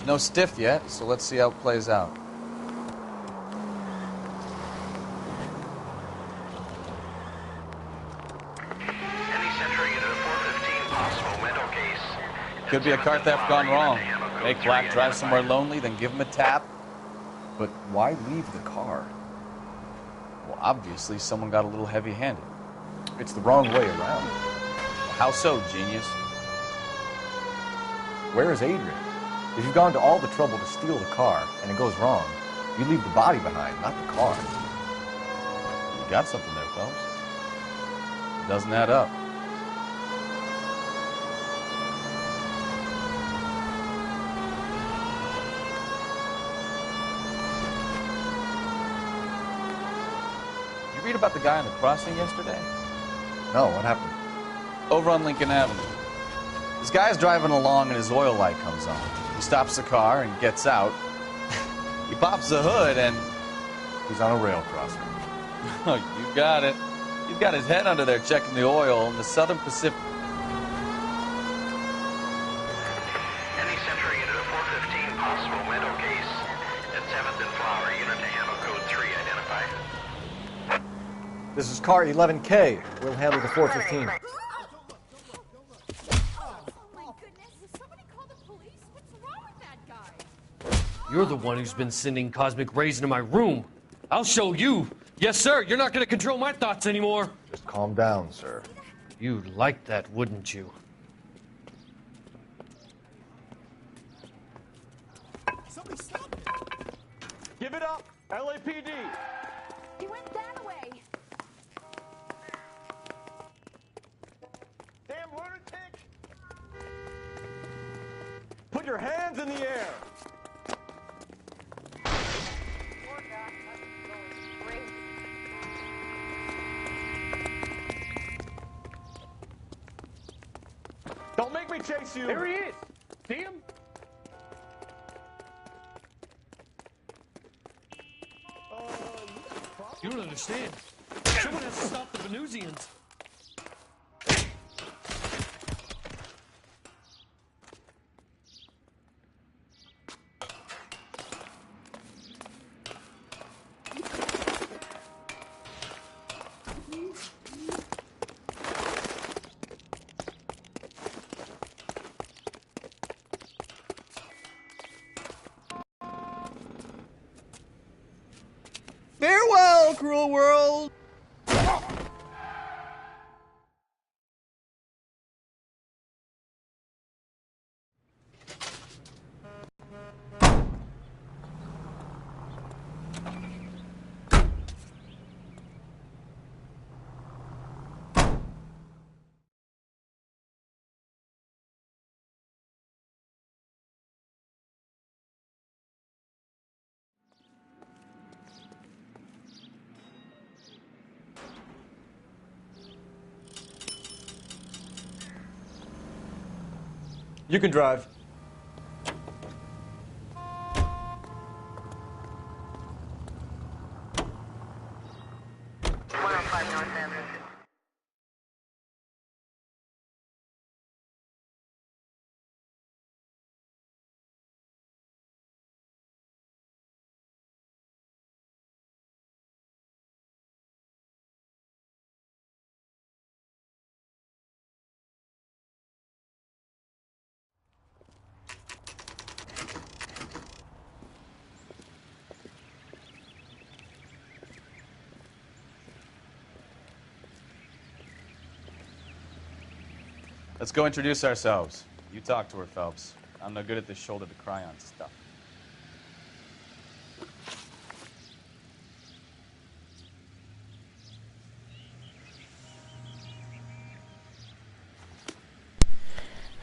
No stiff yet, so let's see how it plays out. Could be a car theft gone wrong. Make Black drive somewhere lonely, then give him a tap. But why leave the car? Well, obviously someone got a little heavy-handed. It's the wrong way around. How so, genius? Where is Adrian? If you've gone to all the trouble to steal the car and it goes wrong, you leave the body behind, not the car. You got something there, Phelps. It doesn't add up. You read about the guy on the crossing yesterday? No, what happened? Over on Lincoln Avenue. This guy's driving along and his oil light comes on. He stops the car and gets out. He pops the hood and... He's on a rail crossing. Oh, you got it. He's got his head under there checking the oil in the Southern Pacific. Any Central unit of 415 possible mental case at 7th and Flower unit to handle code 3 identified. This is car 11K. We'll handle the 415. You're the one who's been sending cosmic rays into my room. I'll show you. Yes, sir. You're not going to control my thoughts anymore. Just calm down, sir. You'd like that, wouldn't you? Somebody stop it! Give it up, LAPD! He went that way. Damn lunatic! Put your hands in the air! Don't make me chase you! There he is! See him? You don't understand. Someone has to stop the Venusians. Farewell, cruel world! You can drive. 105 North Avenue. Let's go introduce ourselves. You talk to her, Phelps. I'm no good at this shoulder to cry on stuff.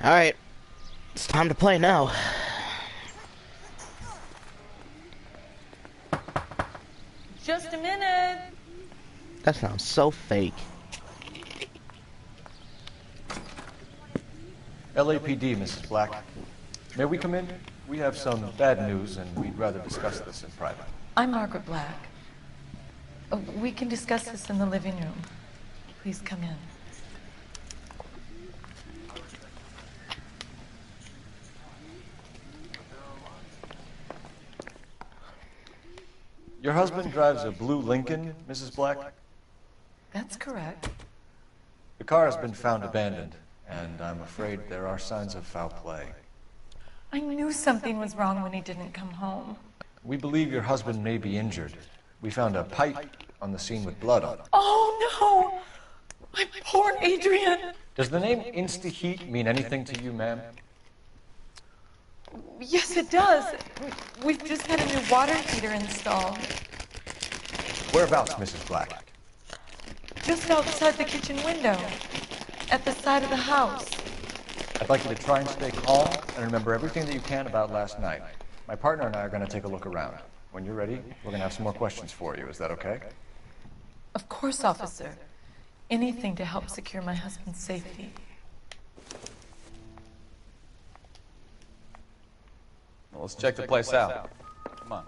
Alright. It's time to play now. Just a minute. That sounds so fake. LAPD, Mrs. Black. May we come in? We have some bad news, and we'd rather discuss this in private. I'm Margaret Black. We can discuss this in the living room. Please come in. Your husband drives a blue Lincoln, Mrs. Black? That's correct. The car has been found abandoned, and I'm afraid there are signs of foul play. I knew something was wrong when he didn't come home. We believe your husband may be injured. We found a pipe on the scene with blood on it. Oh no! My poor Adrian! Does the name Insta-Heat mean anything to you, ma'am? Yes, it does. We've just had a new water heater installed. Whereabouts, Mrs. Black? Just outside the kitchen window. At the side of the house. I'd like you to try and stay calm and remember everything that you can about last night. My partner and I are going to take a look around. When you're ready, we're going to have some more questions for you. Is that okay? Of course, officer. Anything to help secure my husband's safety. Well, let's check the place out. Come on.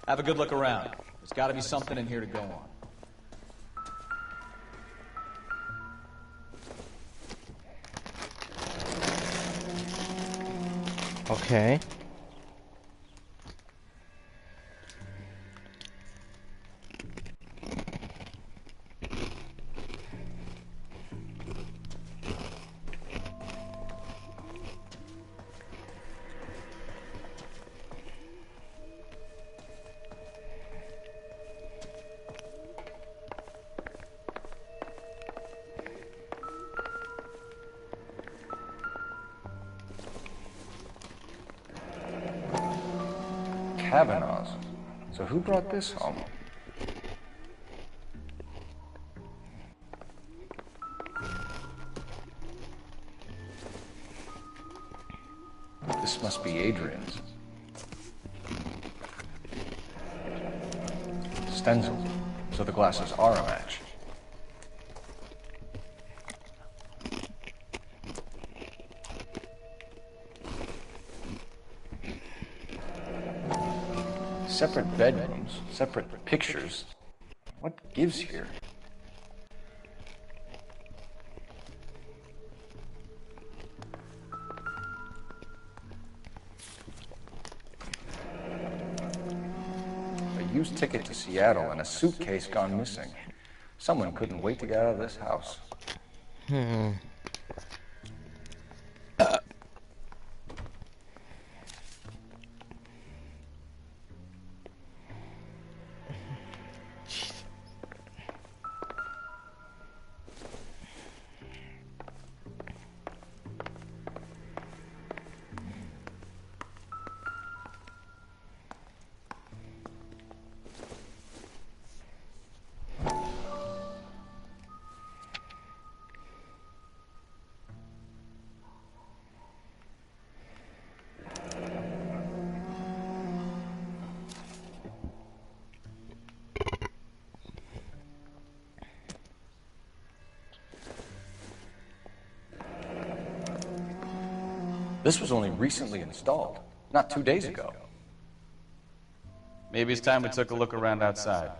Have a good look around. There's got to be something in here to go on. Okay. Kavanaugh's. So who brought this home? This must be Adrian's. Stencil. So the glasses are a match. Separate bedrooms, separate pictures. What gives here? A used ticket to Seattle and a suitcase gone missing. Someone couldn't wait to get out of this house. This was only recently installed, not 2 days ago. Maybe it's time we took a look around outside.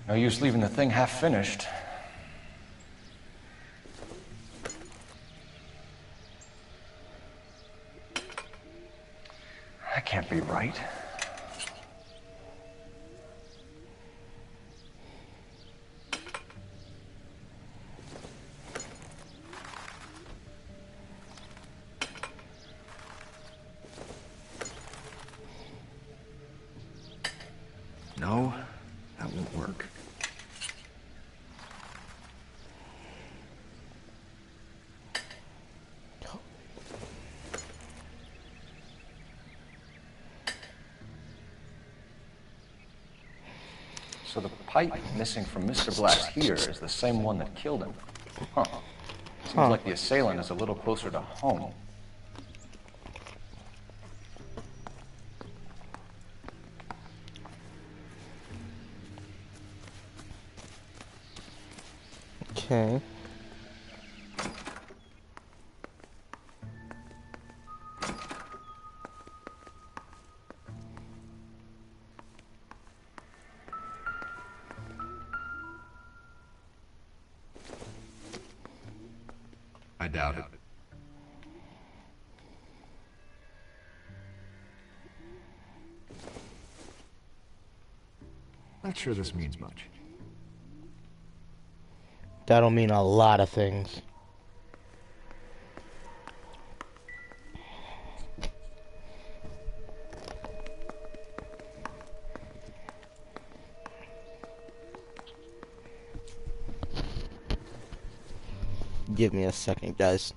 No use leaving the thing half finished. That can't be right. No, that won't work. So the pipe missing from Mr. Black's heater is the same one that killed him. Huh. Seems like the assailant is a little closer to home. Okay. I doubt it. Not sure this means much. That'll mean a lot of things. Give me a second, guys.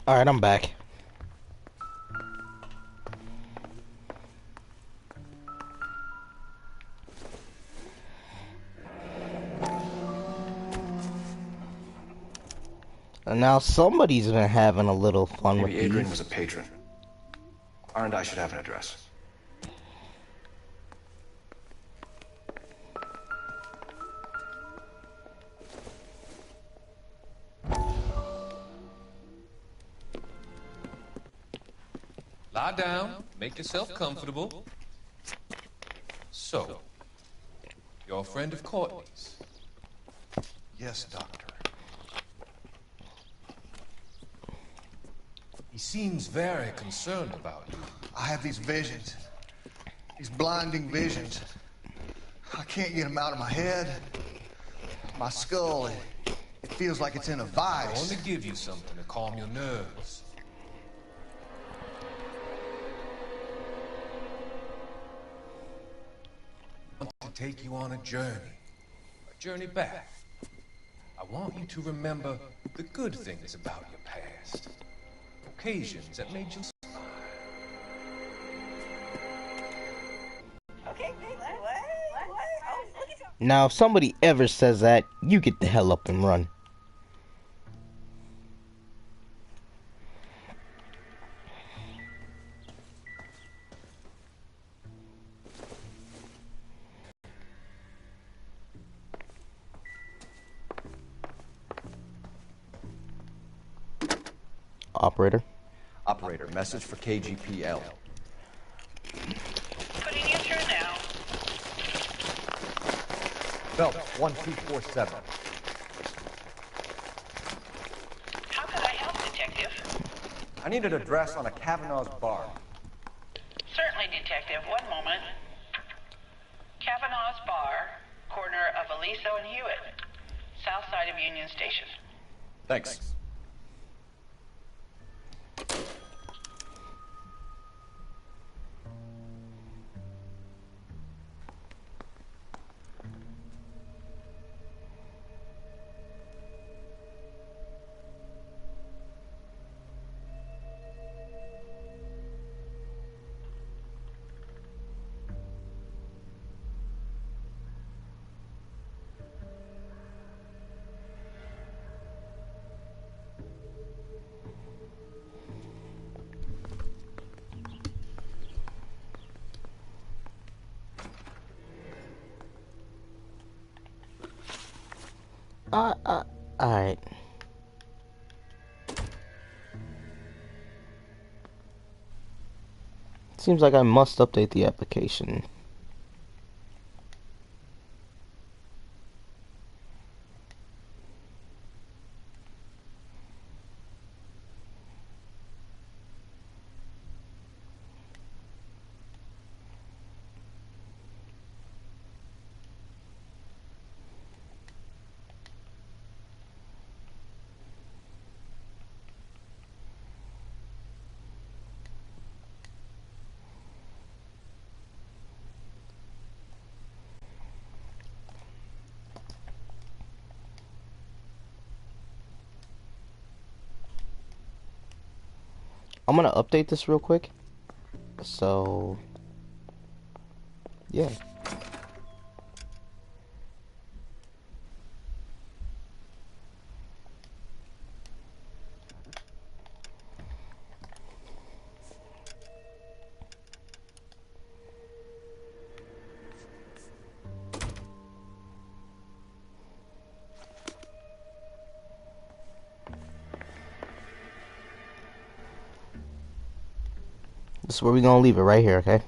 Alright, I'm back. And now somebody's been having a little fun with Maybe Adrian these. was a patron. R&I should have an address. Lie down, make yourself comfortable. So, you're a friend of Courtney's? Yes, Doctor. He seems very concerned about you. I have these visions. These blinding visions. I can't get them out of my head. My skull, it feels like it's in a I vice. want to give you something to calm your nerves. I want to take you on a journey back. I want you to remember the good things about your past, occasions that made you smile. Okay, what? Oh, look at you. Now, if somebody ever says that, you get the hell up and run. Operator. Operator, message for KGPL. Putting you through now. Belt 1247. How can I help, Detective? I need an address on a Kavanaugh's bar. Certainly, Detective. One moment. Kavanaugh's Bar, corner of Aliso and Hewitt, south side of Union Station. Thanks. Alright. Seems like I must update the application. I'm gonna update this real quick. So, yeah. This is where we're gonna leave it, right here, okay?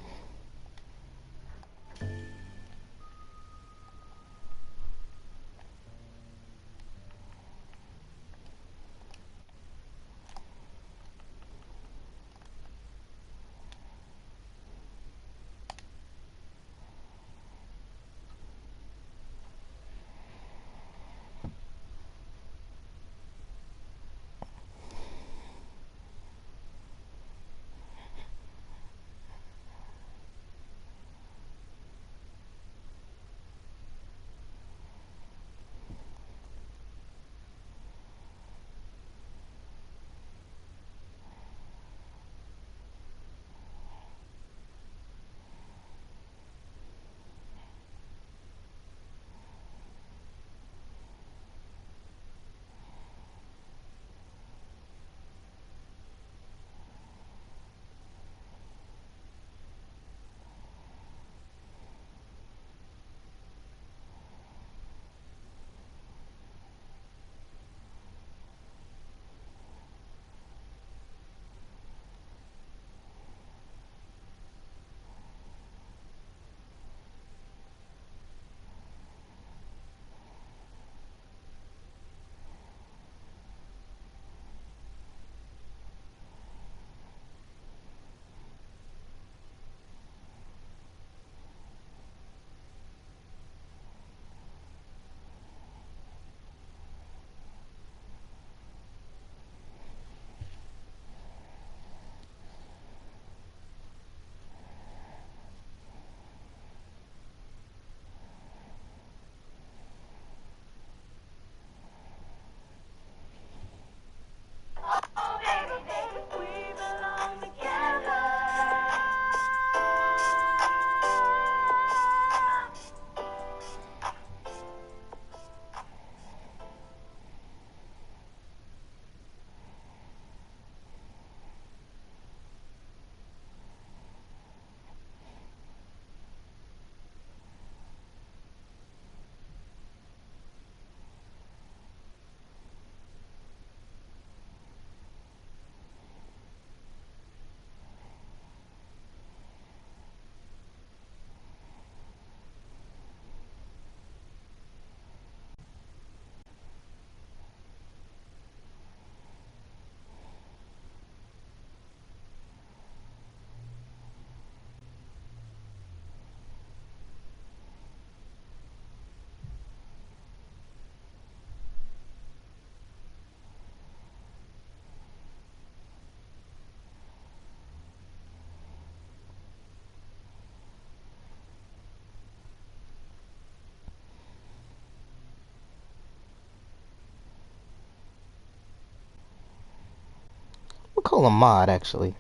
still a mod, actually.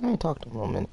I ain't talked to him in a minute.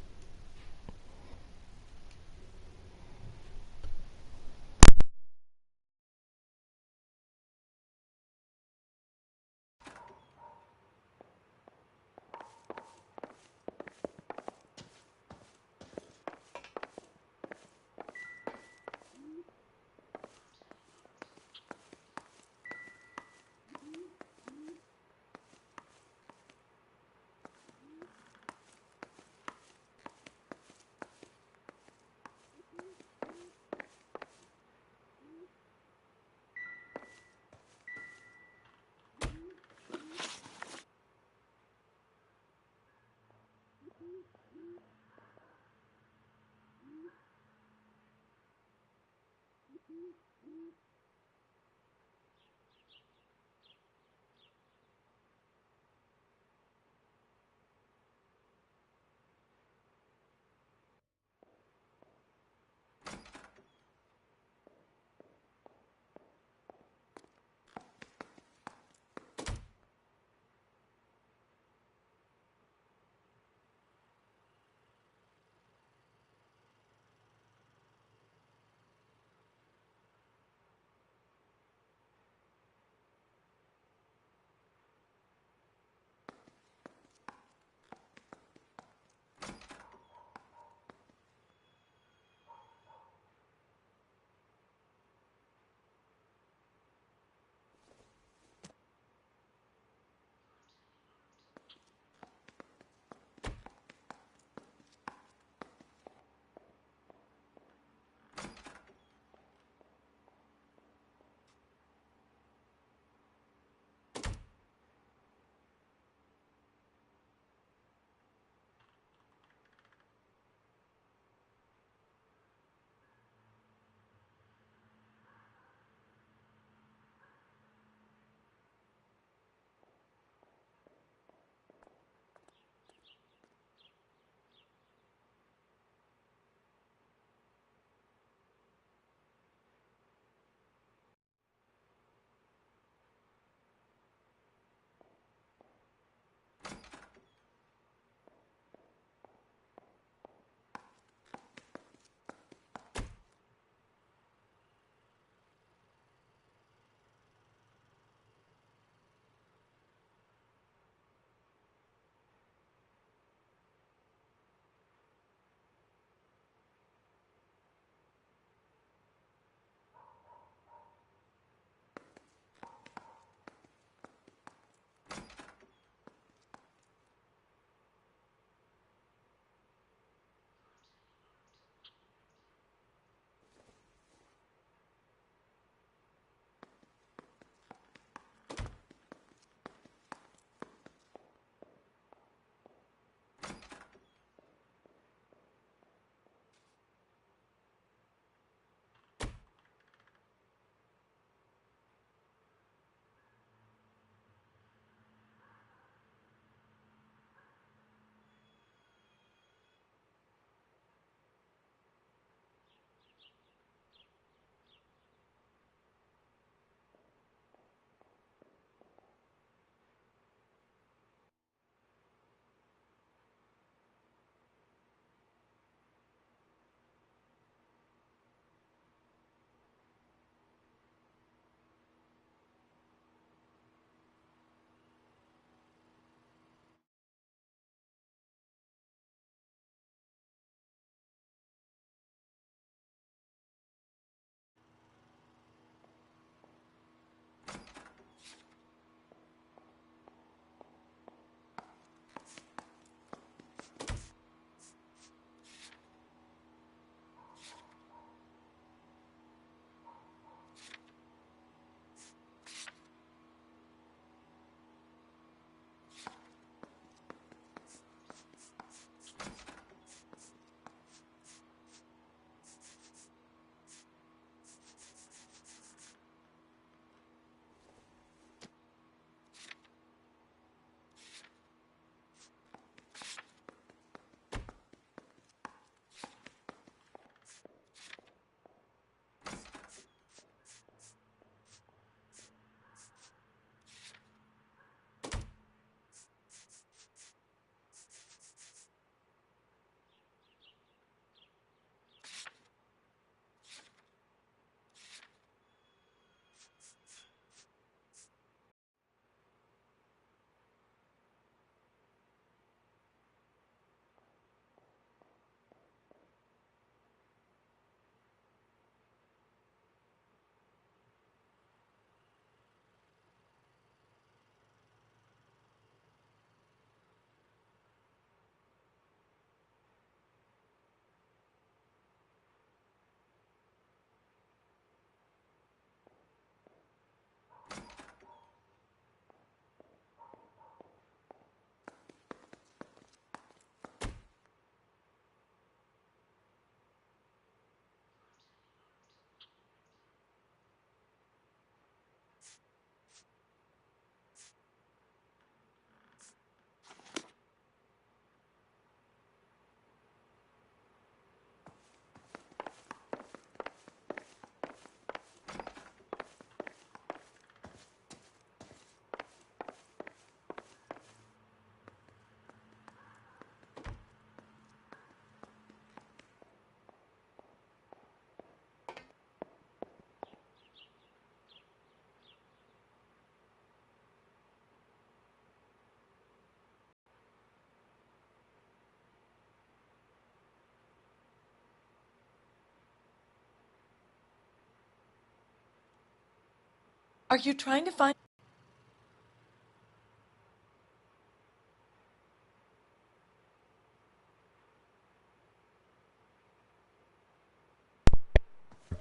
Are you trying to find...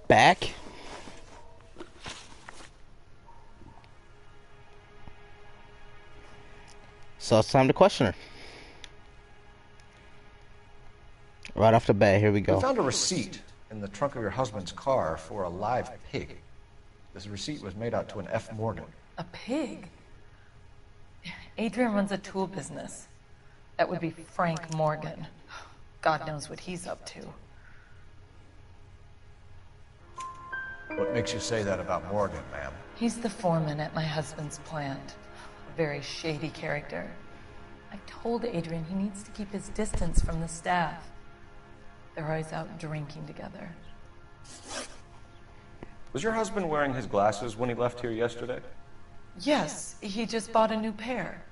Back? So it's time to question her. Right off the bat, here we We go. found a receipt in the trunk of your husband's car for a live pig. This receipt was made out to an F. Morgan. A pig? Adrian runs a tool business. That would be Frank Morgan. God knows what he's up to. What makes you say that about Morgan, ma'am? He's the foreman at my husband's plant. A very shady character. I told Adrian he needs to keep his distance from the staff. They're always out drinking together. Was your husband wearing his glasses when he left here yesterday? Yes, he just bought a new pair.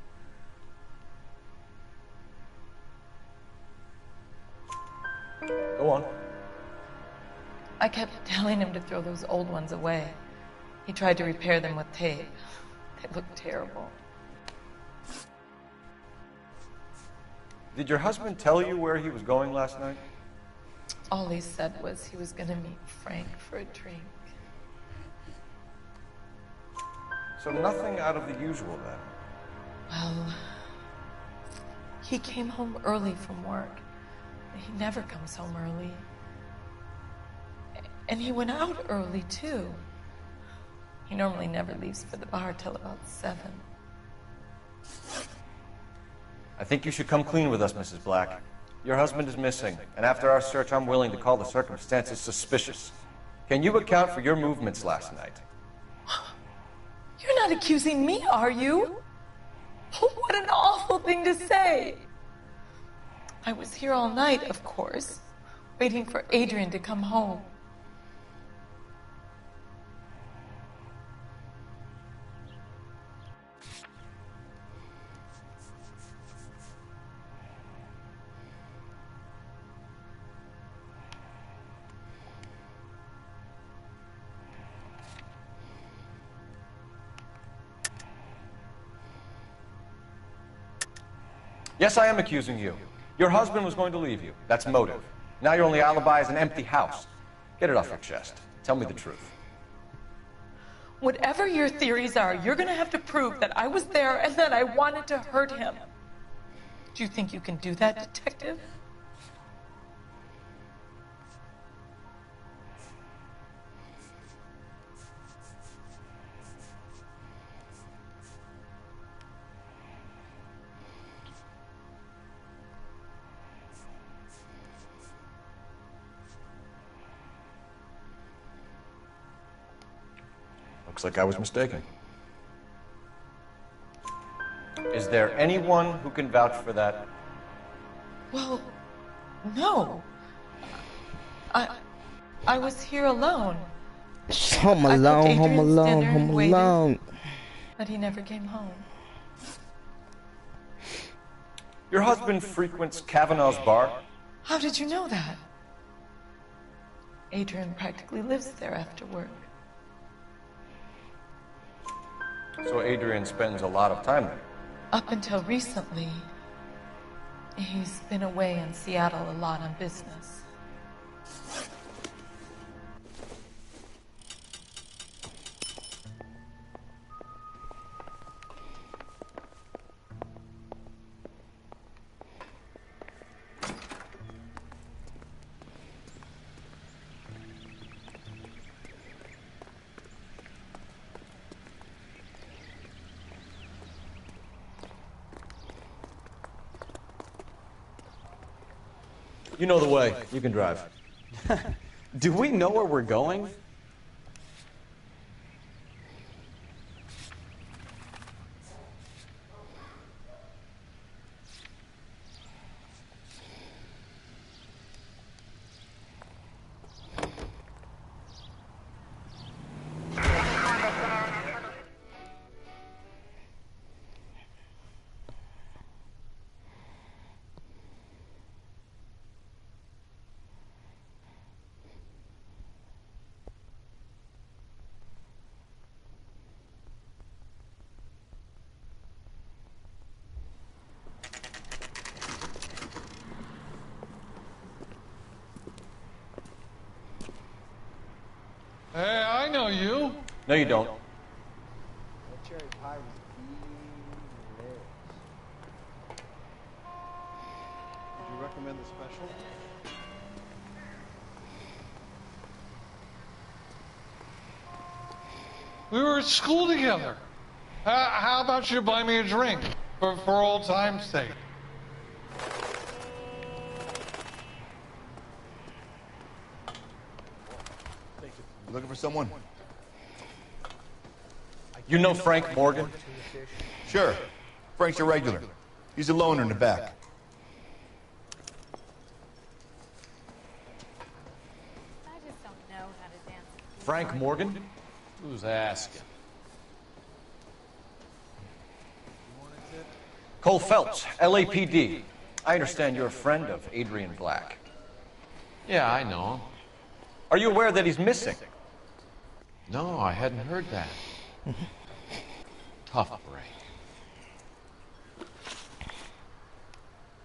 Go on. I kept telling him to throw those old ones away. He tried to repair them with tape. They look terrible. Did your husband tell you where he was going last night? All he said was he was gonna meet Frank for a drink. So nothing out of the usual then? Well, he came home early from work. He never comes home early. And he went out early, too. He normally never leaves for the bar till about 7. I think you should come clean with us, Mrs. Black. Your husband is missing, and after our search, I'm willing to call the circumstances suspicious. Can you account for your movements last night? You're not accusing me, are you? What an awful thing to say. I was here all night, of course, waiting for Adrian to come home. Yes, I am accusing you. Your husband was going to leave you. That's motive. Now your only alibi is an empty house. Get it off your chest. Tell me the truth. Whatever your theories are, you're gonna have to prove that I was there and that I wanted to hurt him. Do you think you can do that, detective? Looks like I was mistaken. Is there anyone who can vouch for that? Well, no. I was here alone. Home alone, home alone, home waited, alone. but he never came home. Your husband frequents Kavanaugh's bar? How did you know that? Adrian practically lives there after work. So Adrian spends a lot of time there. Up until recently, he's been away in Seattle a lot on business. You know the way. You can drive. Do we know where we're going? know you. No, you don't. Cherry pie was delicious. Would you recommend the special? We were at school together. How about you buy me a drink for old time's sake? You looking for someone? You know Frank Morgan? Sure. Frank's a regular. He's a loner in the back. I just don't know how to dance. Frank Morgan? Who's asking? Cole Phelps, LAPD. I understand you're a friend of Adrian Black. Yeah, I know him. Are you aware that he's missing? No, I hadn't heard that. Tough break.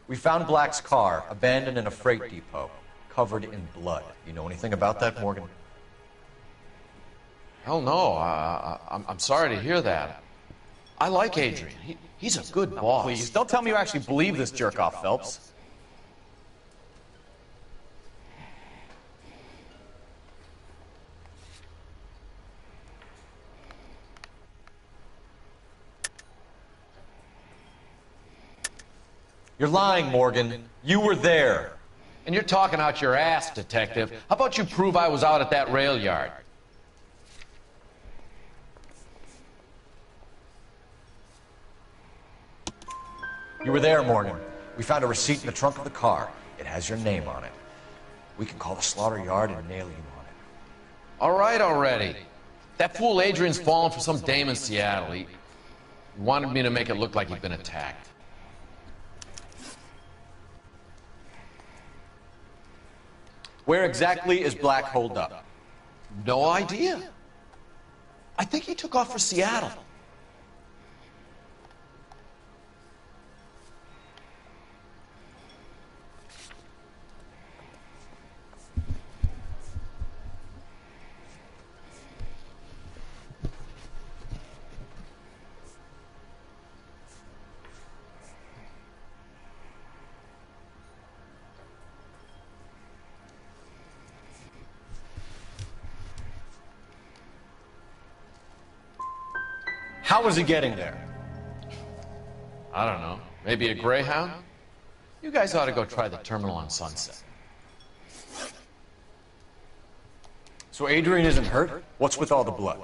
We found Black's car abandoned in a freight depot, covered in blood. You know anything about that, Morgan? Hell no. I'm sorry to hear that. I like Adrian. He's a good boss. Please, don't tell me you actually believe this jerk-off, Phelps. You're lying, Morgan. You were there. And you're talking out your ass, detective. How about you prove I was out at that rail yard? You were there, Morgan. We found a receipt in the trunk of the car. It has your name on it. We can call the slaughter yard and nail you on it. All right already. That fool Adrian's fallen for some dame in Seattle. He wanted me to make it look like he'd been attacked. Where exactly is Black holed up? No idea. I think he took off for Seattle. How was he getting there? I don't know. Maybe a Greyhound? You guys ought to go try the terminal on Sunset. So Adrian isn't hurt? What's with all the blood?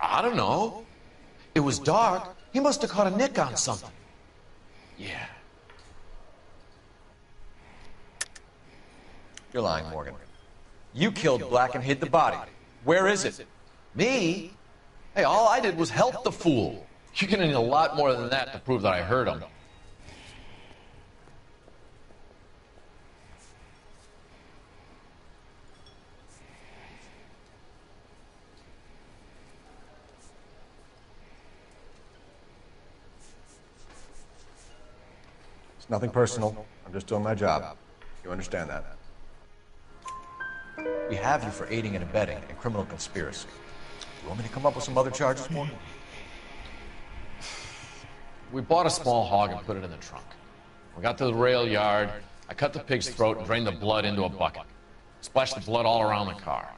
I don't know. It was dark. He must have caught a nick on something. Yeah. You're lying, Morgan. You killed Black and hid the body. Where is it? Me? Hey, all I did was help the fool. You're gonna need a lot more than that to prove that I hurt him. It's nothing personal. I'm just doing my job. You understand that? We have you for aiding and abetting in criminal conspiracy. You want me to come up with some other charges, Morgan? We bought a small hog and put it in the trunk. We got to the rail yard. I cut the pig's throat and drained the blood into a bucket. Splashed the blood all around the car.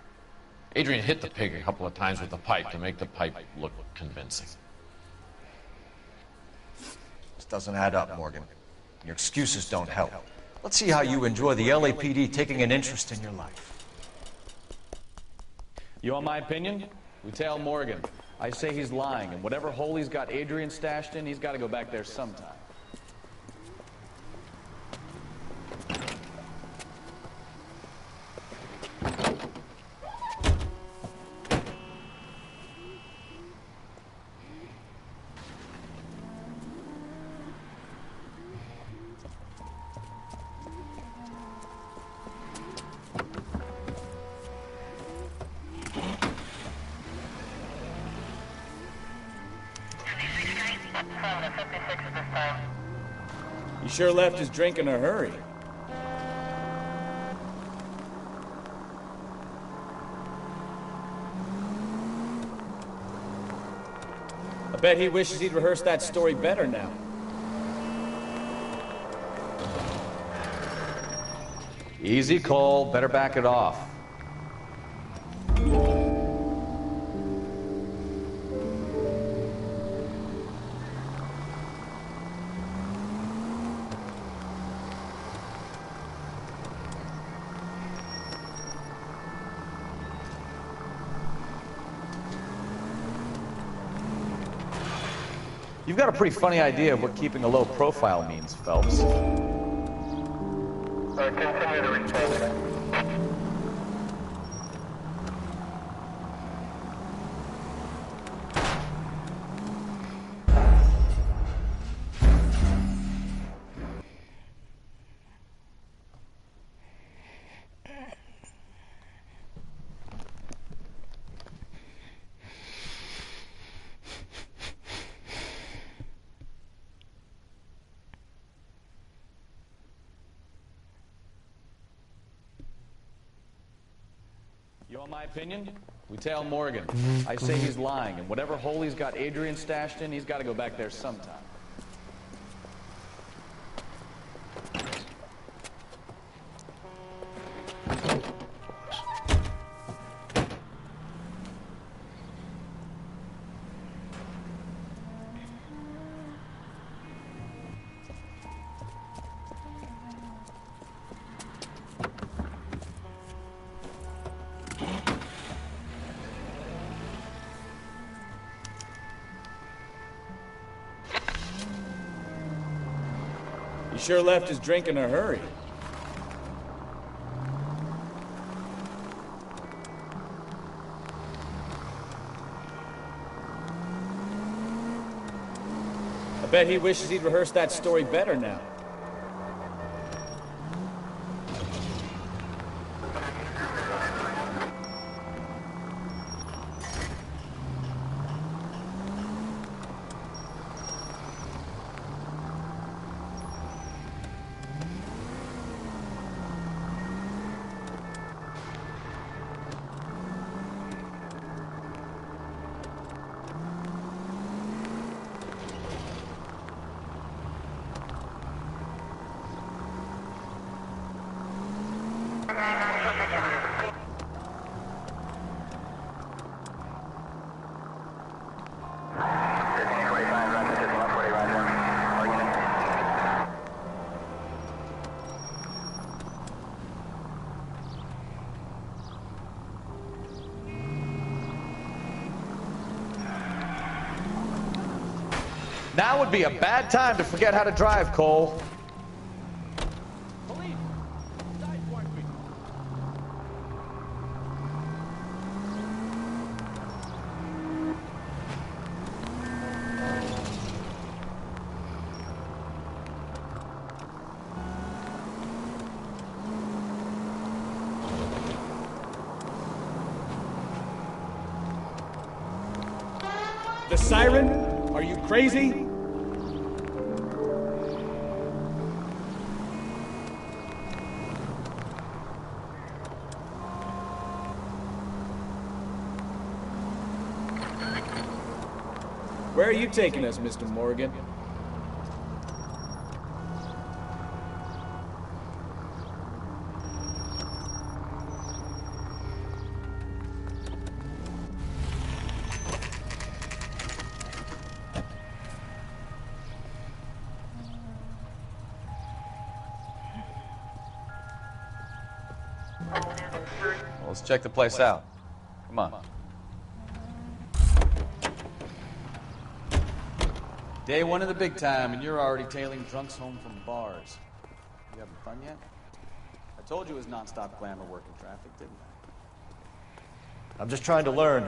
Adrian hit the pig a couple of times with the pipe to make the pipe look convincing. This doesn't add up, Morgan. Your excuses don't help. Let's see how you enjoy the LAPD taking an interest in your life. You want my opinion? We tail Morgan. I say he's lying, and whatever hole he's got Adrian stashed in, he's got to go back there sometime. He sure left his drink in a hurry. Bet he wishes he'd rehearsed that story better now. Easy, Cole. Better back it off. You've got a pretty funny idea of what keeping a low profile means, Phelps. Continue to respond. You want my opinion? We tail Morgan. I say he's lying, and whatever hole he's got Adrian stashed in, he's got to go back there sometime. He sure left his drink in a hurry. I bet he wishes he'd rehearsed that story better now. Now would be a bad time to forget how to drive, Cole. The siren? Are you crazy? Where are you taking us, Mr. Morgan? Well, let's check the place out. Come on. Day one of the big time, and you're already tailing drunks home from bars. You having fun yet? I told you it was non-stop glamour work in traffic, didn't I? I'm just trying to learn.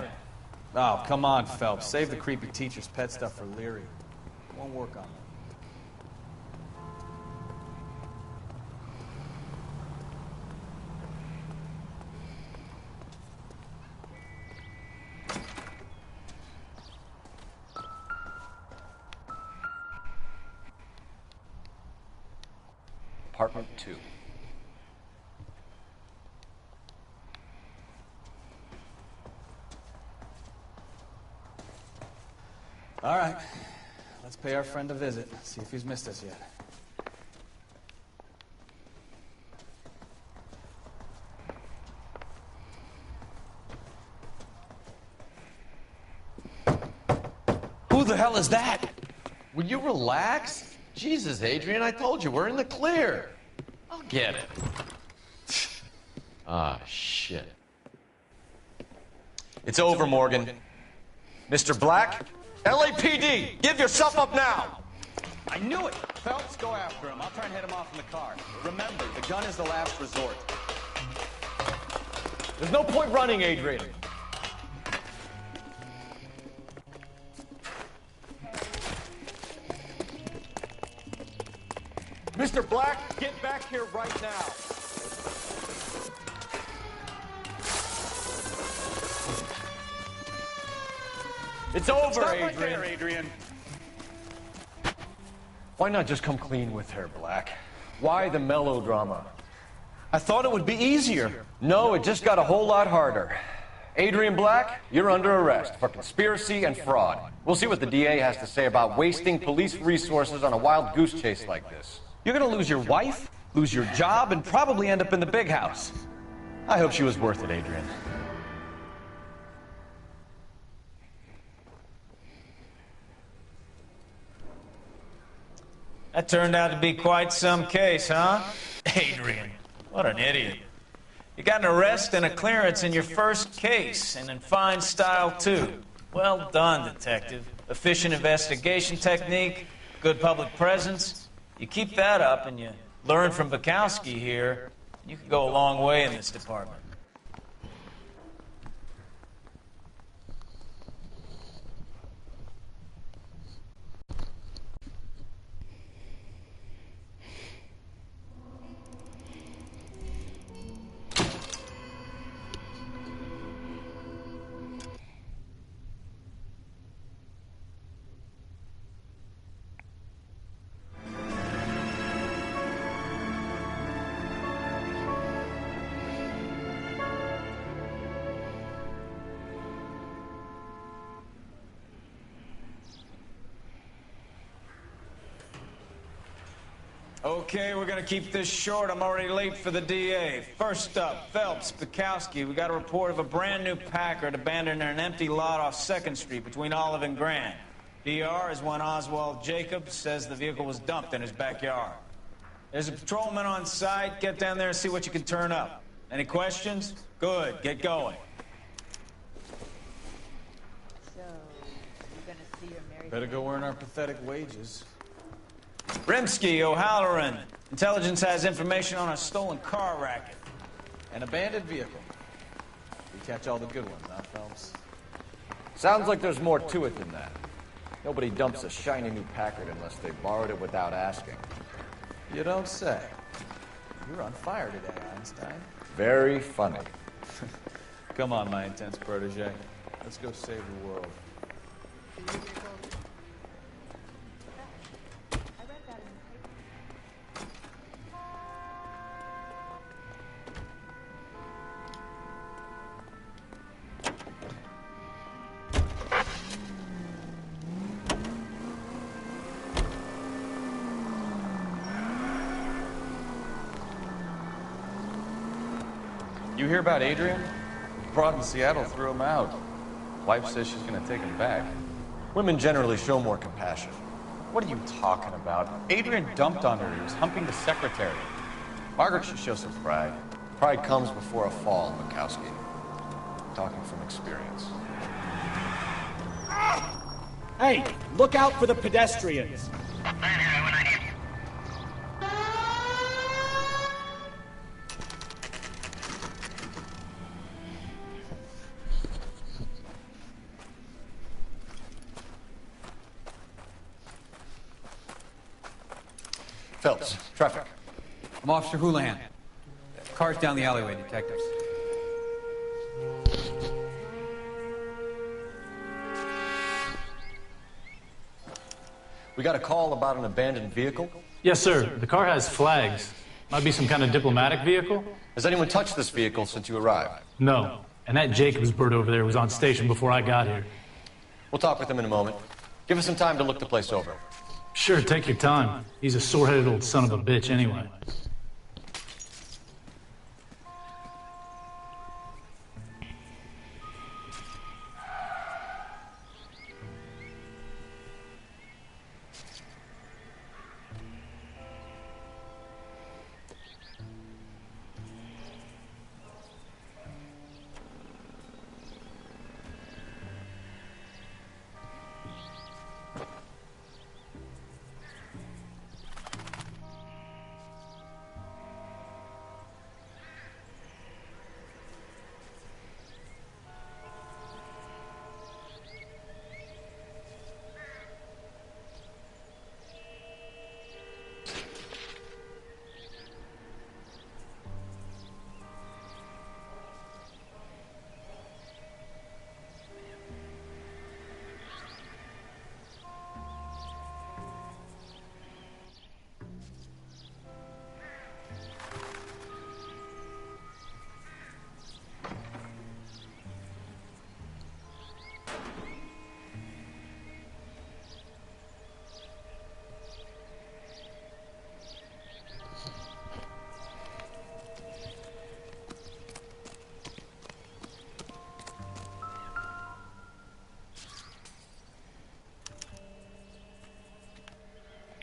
Oh, come on, Phelps. Save the creepy teacher's pet stuff for Leary. It won't work on them. Apartment 2. All right. Let's pay our friend a visit. See if he's missed us yet. Who the hell is that? Will you relax? Jesus, Adrian, I told you, we're in the clear. I'll get it. Ah, shit. It's over, Morgan. Mr. Black, LAPD, give yourself up now! I knew it! Phelps, go after him. I'll try and head him off in the car. Remember, the gun is the last resort. There's no point running, Adrian. Mr. Black, get back here right now. It's over, Stop Adrian. right there, Adrian. Why not just come clean with her, Black? Why the melodrama? I thought it would be easier. No, it just got a whole lot harder. Adrian Black, you're under arrest for conspiracy and fraud. We'll see what the DA has to say about wasting police resources on a wild goose chase like this. You're gonna lose your wife, lose your job, and probably end up in the big house. I hope she was worth it, Adrian. That turned out to be quite some case, huh? Adrian, what an idiot. You got an arrest and a clearance in your first case, and in fine style, too. Well done, detective. Efficient investigation technique, good public presence. You keep that up and you learn from Bukowski here, you could go a long way in this department. Okay, we're gonna keep this short. I'm already late for the DA. First up, Phelps, Bukowski. We got a report of a brand new Packard abandoned in an empty lot off 2nd Street between Olive and Grand. DR is one Oswald Jacobs says the vehicle was dumped in his backyard. There's a patrolman on site. Get down there and see what you can turn up. Any questions? Good, get going. So, you're gonna see your married... Better go earn our pathetic wages. Rimsky, O'Halloran. Intelligence has information on a stolen car racket. An abandoned vehicle. We catch all the good ones, huh, Phelps? Sounds like there's more to it than that. Nobody dumps a shiny new Packard unless they borrowed it without asking. You don't say. You're on fire today, Einstein. Very funny. Come on, my intense protege. Let's go save the world. You hear about Adrian? Broad in Seattle threw him out. Wife says she's gonna take him back. Women generally show more compassion. What are you talking about? Adrian dumped on her. He was humping the secretary. Margaret should show some pride. Pride comes before a fall, Bukowski. Talking from experience. Hey, look out for the pedestrians. Phelps, traffic. I'm Officer Houlihan. Car's down the alleyway, detectives. We got a call about an abandoned vehicle? Yes, sir. The car has flags. Might be some kind of diplomatic vehicle. Has anyone touched this vehicle since you arrived? No. And that Jacobs bird over there was on station before I got here. We'll talk with him in a moment. Give us some time to look the place over. Sure, take your time. He's a sore-headed old son of a bitch anyway.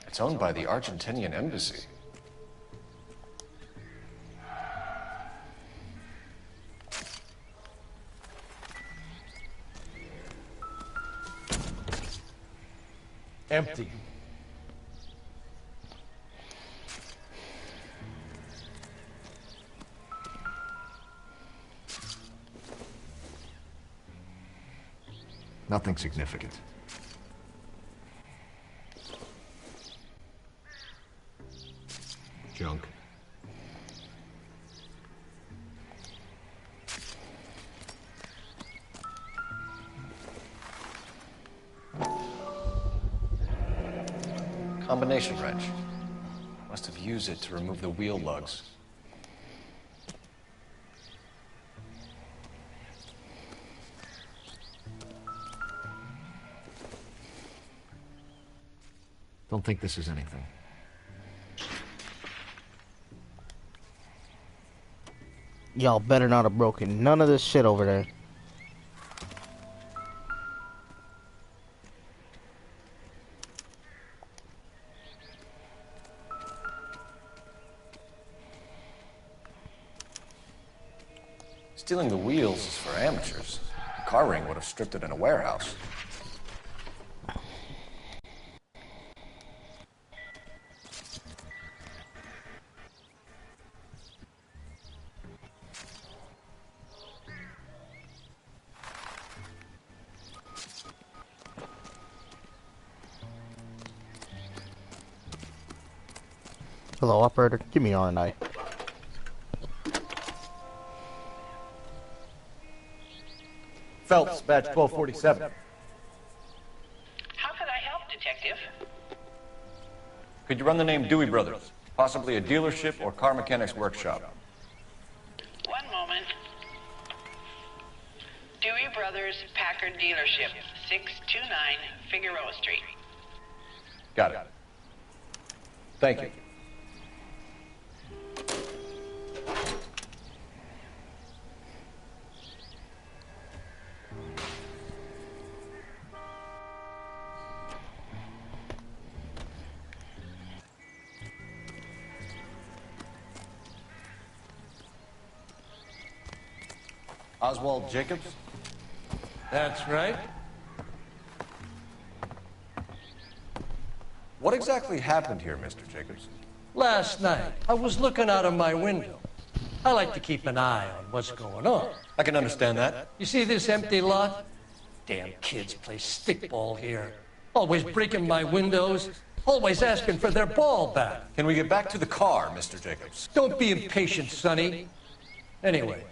It's owned by the Argentinian embassy. Empty. Nothing significant. Junk. Combination wrench. Must have used it to remove the wheel lugs. Don't think this is anything. Y'all better not have broken none of this shit over there. Stealing the wheels is for amateurs. The car ring would have stripped it in a warehouse. Hello, operator. Give me R&I. Phelps, badge 1247. How can I help, Detective? Could you run the name Dewey Brothers? Possibly a dealership or car mechanics workshop. One moment. Dewey Brothers Packard Dealership, 629 Figueroa Street. Got it. Thank you. Oswald Jacobs? That's right. What exactly happened here, Mr. Jacobs? Last night, I was looking out of my window. I like to keep an eye on what's going on. I can understand that. You see this empty lot? Damn kids play stickball here. Always breaking my windows. Always asking for their ball back. Can we get back to the car, Mr. Jacobs? Don't be impatient, Sonny. Anyways,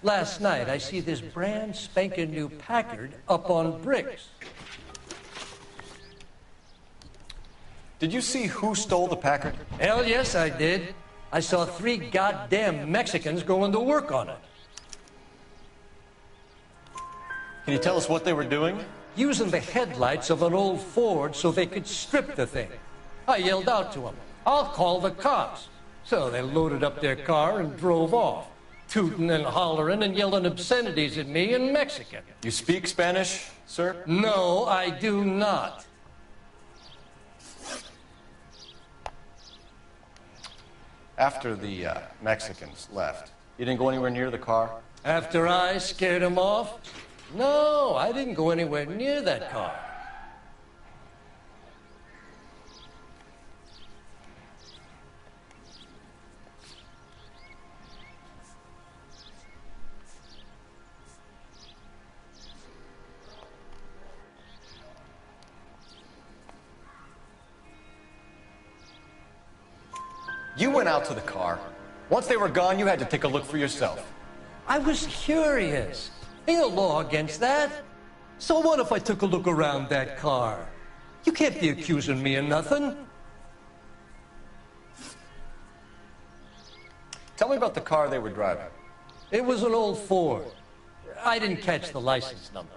last night I see this brand spanking new Packard up on bricks. Did you see who stole the Packard? Hell yes, I did. I saw 3 goddamn Mexicans going to work on it. Can you tell us what they were doing? using the headlights of an old Ford so they could strip the thing. I yelled out to them, "I'll call the cops." So they loaded up their car and drove off, tooting and hollering and yelling obscenities at me in Mexican. You speak Spanish, sir? No, I do not. After the Mexicans left, you didn't go anywhere near the car? After I scared them off? No, I didn't go anywhere near that car. You went out to the car. Once they were gone, you had to take a look for yourself. I was curious. Ain't no law against that. So what if I took a look around that car? You can't be accusing me of nothing. Tell me about the car they were driving. It was an old Ford. I didn't catch the license number.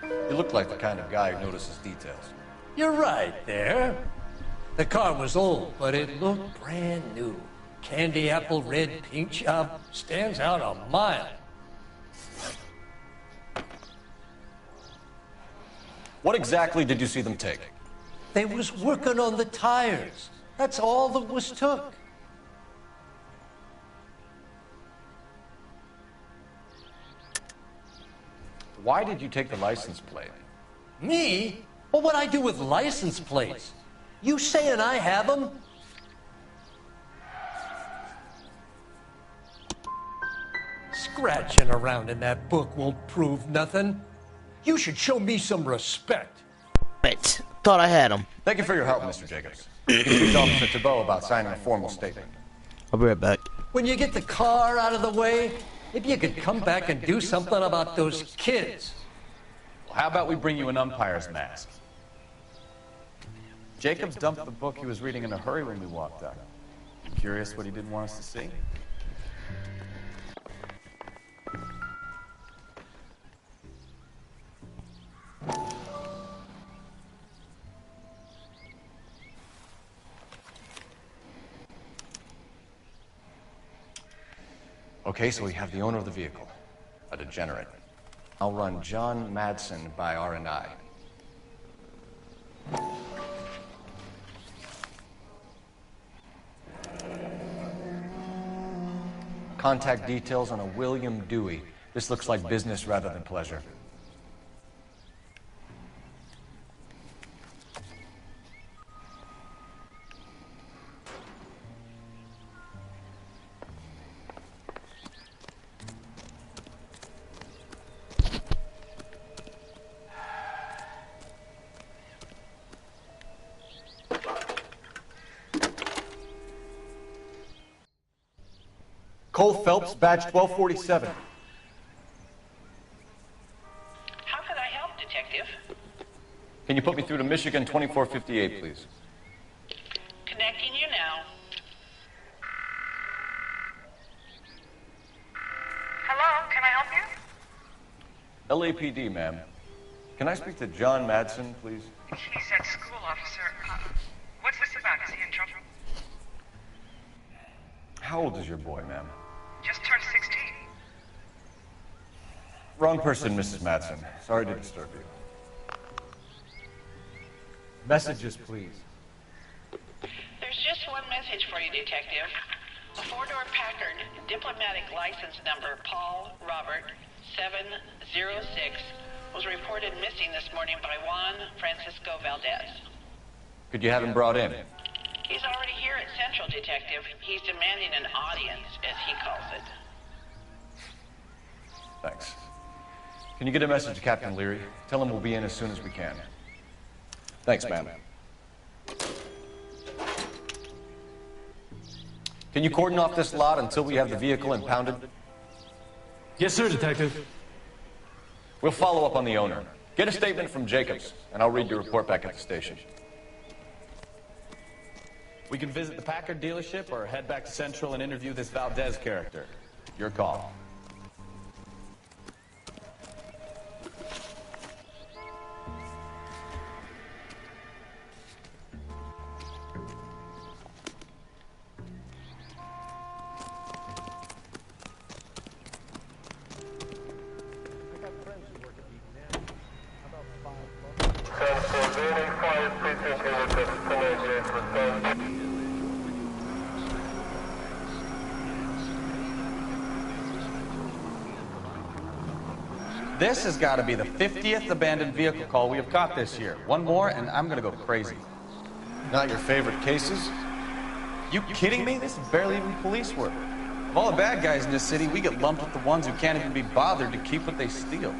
You look like the kind of guy who notices details. You're right there. The car was old, but it looked brand new. Candy apple red paint job stands out a mile. What exactly did you see them take? They was working on the tires. That's all that was took. Why did you take the license plate? Me? Well, what'd I do with license plates? You saying I have them? Scratching around in that book won't prove nothing. You should show me some respect. Wait, thought I had them. Thank you for your help, Mr. Jacobs. You can speak to Officer Thibault about signing a formal statement. I'll be right back. When you get the car out of the way, maybe you could come back and do something about those kids. Well, how about we bring you an umpire's mask? Jacobs dumped the book he was reading in a hurry when we walked out. Curious what he didn't want us to see? Okay, so we have the owner of the vehicle, a degenerate. I'll run John Madsen by R&I. Contact details on a William Dewey. This looks like business rather than pleasure. Cole Phelps, badge 1247. How can I help, Detective? Can you put me through to Michigan 2458, please? Connecting you now. Hello, can I help you? LAPD, ma'am. Can I speak to John Madsen, please? He's at school, officer. What's this about? Is he in trouble? How old is your boy, ma'am? Just turned 16. Wrong person, Mrs. Madsen. Sorry to disturb you. Messages, please. There's just one message for you, Detective. A four-door Packard, diplomatic license number Paul Robert 706, was reported missing this morning by Juan Francisco Valdez. Could you have him brought in? He's already here at Central, Detective. He's demanding an audience, as he calls it. Thanks. Can you get a message to Captain Leary? Tell him we'll be in as soon as we can. Thanks, ma'am. Can you cordon off this lot until we have the vehicle impounded? Yes, sir, Detective. We'll follow up on the owner. Get a statement from Jacobs, and I'll read your report back at the station. We can visit the Packard dealership or head back to Central and interview this Valdez character. Your call. This has got to be the 50th abandoned vehicle call we have caught this year. One more, and I'm going to go crazy. Not your favorite cases? You kidding me? This is barely even police work. Of all the bad guys in this city, we get lumped with the ones who can't even be bothered to keep what they steal.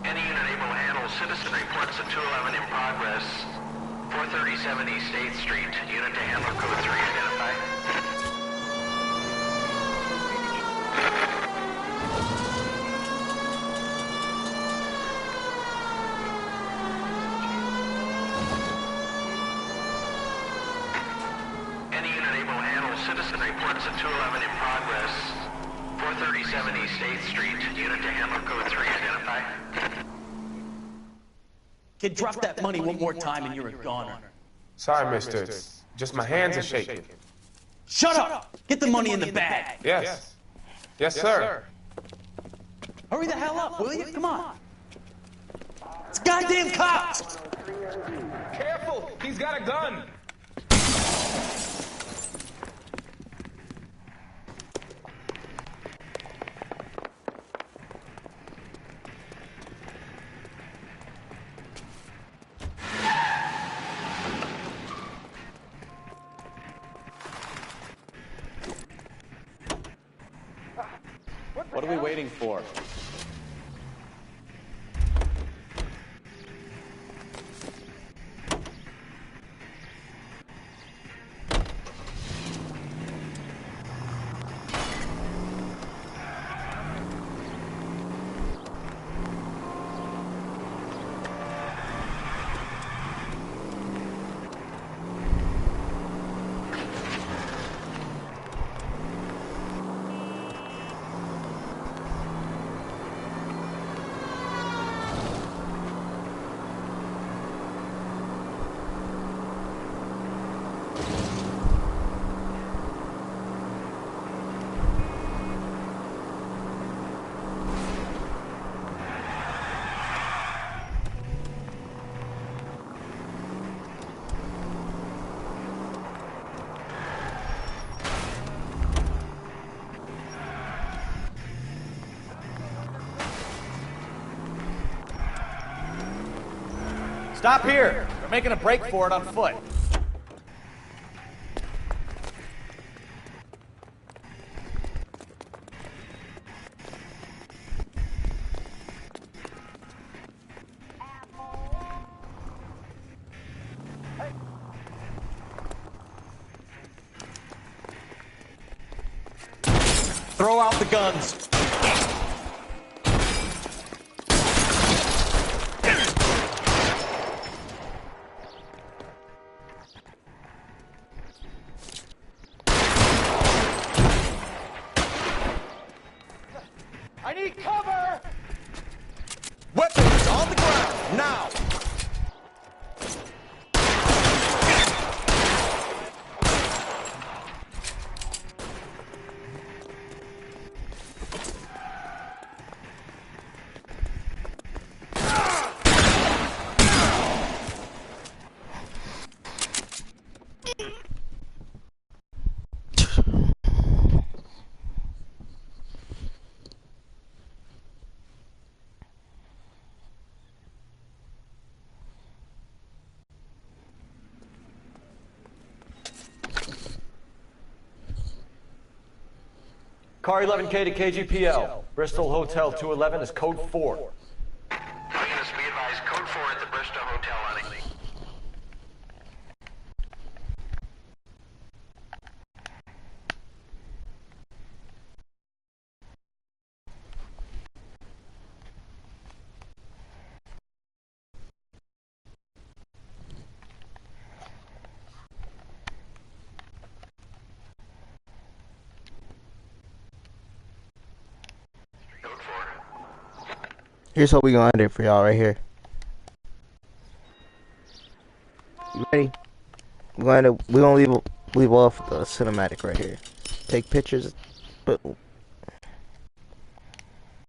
Any unit able to handle citizen reports at 211 in progress. 437 East 8th Street. Unit to handler code 3 identified. Any unit able to handle citizen reports at 211 in progress. 437 East 8th Street. Unit to handler code 3 identified. Kid, drop that money one more time and you're a goner. Sorry, mister. It's just my hands are shaking. Shut up! Get the money in the bag. Yes. Yes, sir. Hurry the hell up, will you? Come on. It's goddamn cops! Careful! He's got a gun! What are we waiting for? Stop here! We're making a break for it on foot. Throw out the guns. I need cover! Weapons on the ground, now! Car 11K to KGPL. Bristol Hotel 211 is code 4. Units be advised, code 4 at the Bristol Hotel running. Here's what we gonna end it for y'all right here. You ready? We're gonna leave. leave off the cinematic right here. Take pictures, but